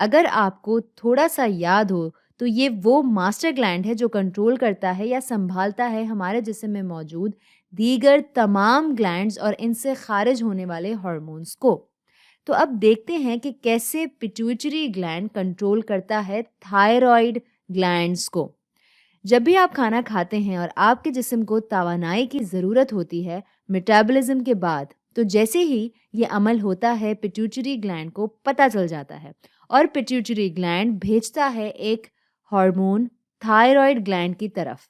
اگر آپ کو تھوڑا سا یاد ہو تو یہ وہ ماسٹر گلینڈ ہے جو کنٹرول کرتا ہے یا سنبھالتا ہے ہمارے جسم میں موجود دیگر تمام گلینڈز اور ان سے خارج ہونے والے ہارمونز کو۔ تو اب دیکھتے ہیں کہ کیسے پیٹیوٹری گلینڈ کنٹرول کرتا ہے تھائرائیڈ گلینڈز کو۔ جب بھی آپ کھانا کھاتے ہیں اور آپ کے جسم کو توانائی کی ضرورت ہوتی ہے میٹابولزم کے بعد، تو جیسے ہی یہ عمل ہوتا ہے پیٹیوٹری گلینڈ کو پتہ چل جاتا ہے اور پیٹیوٹری گلینڈ بھیجتا ہے ایک ہارمون تھائرائیڈ گلینڈ کی طرف۔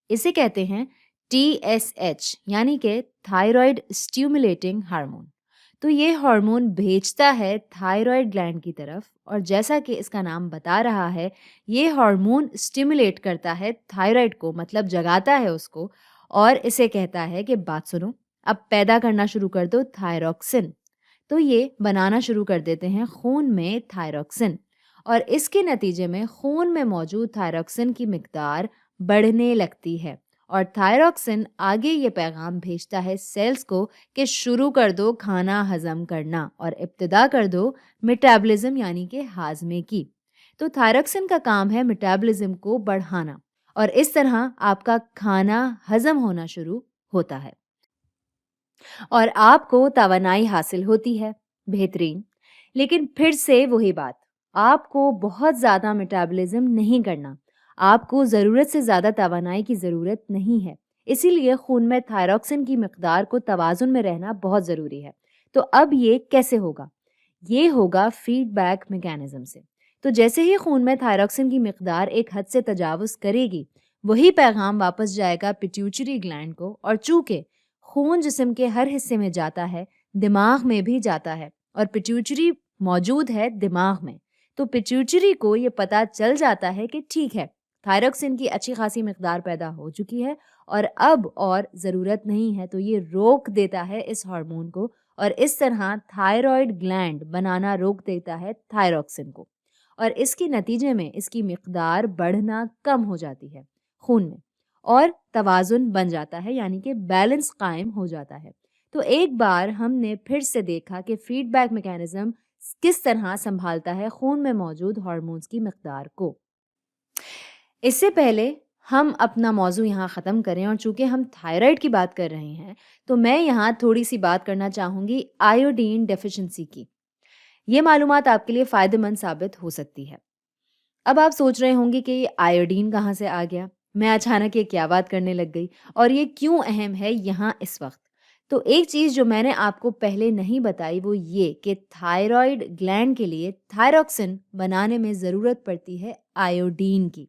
اسے کہتے ہیں TSH یعنی کہ تھائرائیڈ اسٹیمولیٹنگ ہارمون۔ تو یہ ہارمون بھیجتا ہے تھائرائیڈ گلینڈ کی طرف، اور جیسا کہ اس کا نام بتا رہا ہے یہ ہارمون اسٹیمولیٹ کرتا ہے تھائرائیڈ کو، مطلب جگاتا ہے اس کو، اور اسے کہتا ہے کہ بات سنو، اب پیدا کرنا شروع کر دو تھائروکسن۔ تو یہ بنانا شروع کر دیتے ہیں خون میں تھائروکسن، اور اس کے نتیجے میں خون میں موجود تھائروکسن کی مقدار بڑھنے لگتی ہے، اور تھائروکسن آگے یہ پیغام بھیجتا ہے سیلز کو کہ شروع کر دو کھانا ہضم کرنا اور ابتدا کر دو میٹابولزم یعنی کہ ہاضمے کی۔ تو تھائروکسن کا کام ہے میٹابولزم کو بڑھانا، اور اس طرح آپ کا کھانا ہضم ہونا شروع ہوتا ہے اور آپ کو توانائی حاصل ہوتی ہے۔ بہترین، لیکن پھر سے وہی بات، آپ کو بہت زیادہ میٹابولزم نہیں کرنا، آپ کو ضرورت سے زیادہ توانائی کی ضرورت نہیں ہے، اسی لیے خون میں تھائروکسن کی مقدار کو توازن میں رہنا بہت ضروری ہے۔ تو اب یہ کیسے ہوگا؟ یہ ہوگا فیڈ بیک میکینزم سے۔ تو جیسے ہی خون میں تھائروکسن کی مقدار ایک حد سے تجاوز کرے گی، وہی پیغام واپس جائے گا پیٹیوٹری گلینڈ کو، اور چونکہ خون جسم کے ہر حصے میں جاتا ہے، دماغ میں بھی جاتا ہے، اور پیٹیوٹری موجود ہے دماغ میں، تو پیٹیوٹری کو یہ پتا چل جاتا ہے کہ ٹھیک ہے، تھائروکسن کی اچھی خاصی مقدار پیدا ہو چکی ہے اور اب اور ضرورت نہیں ہے، تو یہ روک دیتا ہے اس ہارمون کو، اور اس طرح تھائرائیڈ گلینڈ بنانا روک دیتا ہے تھائروکسن کو، اور اس کے نتیجے میں اس کی مقدار بڑھنا کم ہو جاتی ہے خون میں، اور توازن بن جاتا ہے، یعنی کہ بیلنس قائم ہو جاتا ہے۔ تو ایک بار ہم نے پھر سے دیکھا کہ فیڈ بیک میکینزم کس طرح سنبھالتا ہے خون میں موجود ہارمونز کی مقدار کو۔ اس سے پہلے ہم اپنا موضوع یہاں ختم کریں، اور چونکہ ہم تھائرائیڈ کی بات کر رہے ہیں تو میں یہاں تھوڑی سی بات کرنا چاہوں گی آیوڈین ڈیفیشنسی کی۔ یہ معلومات آپ کے لیے فائدہ مند ثابت ہو سکتی ہے۔ اب آپ سوچ رہے ہوں گے کہ یہ آیوڈین کہاں سے آ گیا، میں اچانک یہ کیا بات کرنے لگ گئی، اور یہ کیوں اہم ہے یہاں اس وقت۔ تو ایک چیز جو میں نے آپ کو پہلے نہیں بتائی وہ یہ کہ تھائرائیڈ گلینڈ کے لیے تھائروکسن بنانے میں ضرورت پڑتی ہے آیوڈین کی۔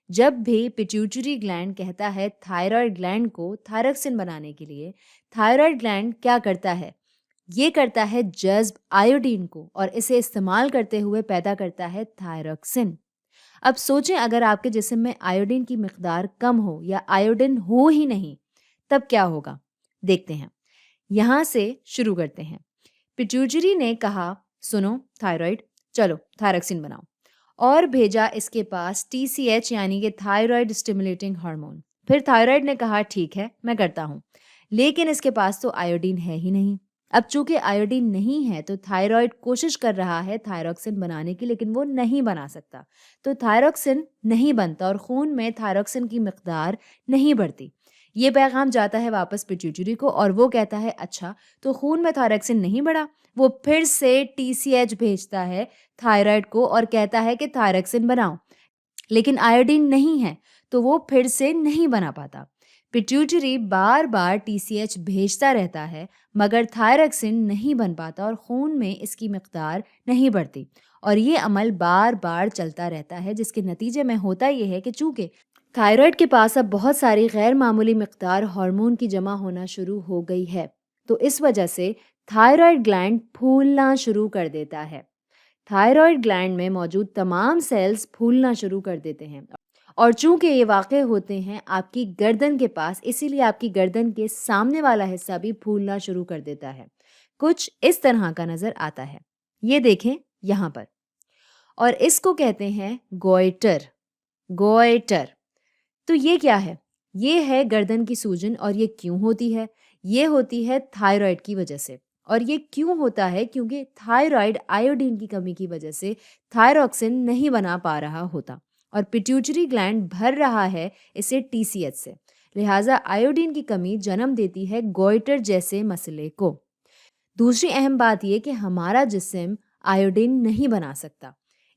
جب بھی پیٹیوٹری گلینڈ کہتا ہے تھائرائیڈ گلینڈ کو تھائروکسن بنانے کے لیے، تھائرائیڈ گلینڈ کیا کرتا ہے؟ یہ کرتا ہے جذب آیوڈین کو، اور اسے استعمال کرتے ہوئے پیدا کرتا ہے تھائروکسن۔ اب سوچیں اگر آپ کے جسم میں آیوڈین کی مقدار کم ہو یا آیوڈین ہو ہی نہیں، تب کیا ہوگا؟ دیکھتے ہیں، یہاں سے شروع کرتے ہیں۔ پیٹیوٹری نے کہا سنو تھائرائیڈ، چلو تھائروکسن بناؤ، اور بھیجا اس کے پاس TCH یعنی کہ تھائرائیڈ اسٹیمولیٹنگ ہارمون۔ پھر تھائرائیڈ نے کہا ٹھیک ہے میں کرتا ہوں، لیکن اس کے پاس تو آیوڈین ہے ہی نہیں۔ اب چونکہ آیوڈین نہیں ہے تو تھائرائیڈ کوشش کر رہا ہے تھائروکسن بنانے کی، لیکن وہ نہیں بنا سکتا، تو تھائروکسن نہیں بنتا اور خون میں تھائروکسن کی مقدار نہیں بڑھتی۔ یہ پیغام جاتا ہے واپس پیٹیوٹری کو، اور وہ کہتا ہے اچھا تو خون میں تھائروکسن نہیں بڑھا، وہ پھر سے TCH بھیجتا ہے تھائرائیڈ کو اور کہتا ہے کہ تھائروکسن بناؤ، لیکن آیوڈین نہیں ہے تو وہ پھر سے نہیں بنا پاتا۔ پیٹیوٹری بار بار TCH بھیجتا رہتا ہے مگر تھائروکسن نہیں بن پاتا اور خون میں اس کی مقدار نہیں بڑھتی، اور یہ عمل بار بار چلتا رہتا ہے، جس کے نتیجے میں ہوتا یہ ہے کہ چونکہ تھائرائیڈ کے پاس اب بہت ساری غیر معمولی مقدار ہارمون کی جمع ہونا شروع ہو گئی ہے، تو اس وجہ سے تھائرائیڈ گلینڈ پھولنا شروع کر دیتا ہے۔ تھائرائیڈ گلینڈ میں موجود تمام سیلز پھولنا شروع کر دیتے ہیں، اور چونکہ یہ واقع ہوتے ہیں آپ کی گردن کے پاس، اسی لیے آپ کی گردن کے سامنے والا حصہ بھی پھولنا شروع کر دیتا ہے۔ کچھ اس طرح کا نظر آتا ہے، یہ دیکھیں یہاں پر، اور اس کو کہتے ہیں گوئٹر۔ گوئٹر تو یہ کیا ہے؟ یہ ہے گردن کی سوجن، اور یہ کیوں ہوتی ہے؟ یہ ہوتی ہے تھائرائیڈ کی وجہ سے۔ اور یہ کیوں ہوتا ہے؟ کیونکہ تھائرائڈ آیوڈین کی کمی کی وجہ سے تھائروکسن نہیں بنا پا رہا ہوتا اور پیٹیوٹری گلینڈ بھر رہا ہے اسے ٹی سی ایچ سے۔ لہٰذا آیوڈین کی کمی جنم دیتی ہے گوئٹر جیسے مسئلے کو۔ دوسری اہم بات یہ کہ ہمارا جسم آیوڈین نہیں بنا سکتا،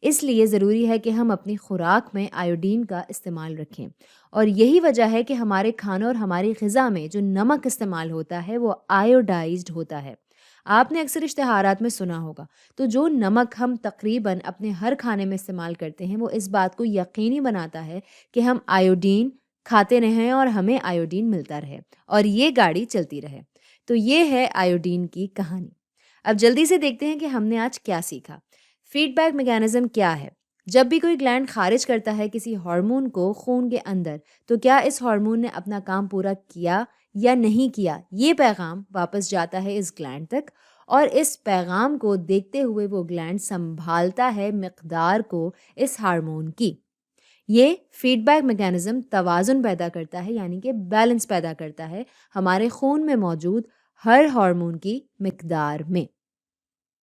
اس لیے ضروری ہے کہ ہم اپنی خوراک میں آیوڈین کا استعمال رکھیں، اور یہی وجہ ہے کہ ہمارے کھانوں اور ہماری غذا میں جو نمک استعمال ہوتا ہے وہ آیوڈائزڈ ہوتا ہے۔ آپ نے اکثر اشتہارات میں سنا ہوگا، تو جو نمک ہم تقریباً اپنے ہر کھانے میں استعمال کرتے ہیں وہ اس بات کو یقینی بناتا ہے کہ ہم آیوڈین کھاتے رہیں اور ہمیں آیوڈین ملتا رہے اور یہ گاڑی چلتی رہے۔ تو یہ ہے آیوڈین کی کہانی۔ اب جلدی سے دیکھتے ہیں کہ ہم نے آج کیا سیکھا۔ فیڈ بیک میکینزم کیا ہے؟ جب بھی کوئی گلینڈ خارج کرتا ہے کسی ہارمون کو خون کے اندر، تو کیا اس ہارمون نے اپنا کام پورا کیا یا نہیں کیا، یہ پیغام واپس جاتا ہے اس گلینڈ تک، اور اس پیغام کو دیکھتے ہوئے وہ گلینڈ سنبھالتا ہے مقدار کو اس ہارمون کی۔ یہ فیڈ بیک میکینزم توازن پیدا کرتا ہے، یعنی کہ بیلنس پیدا کرتا ہے ہمارے خون میں موجود ہر ہارمون کی مقدار میں۔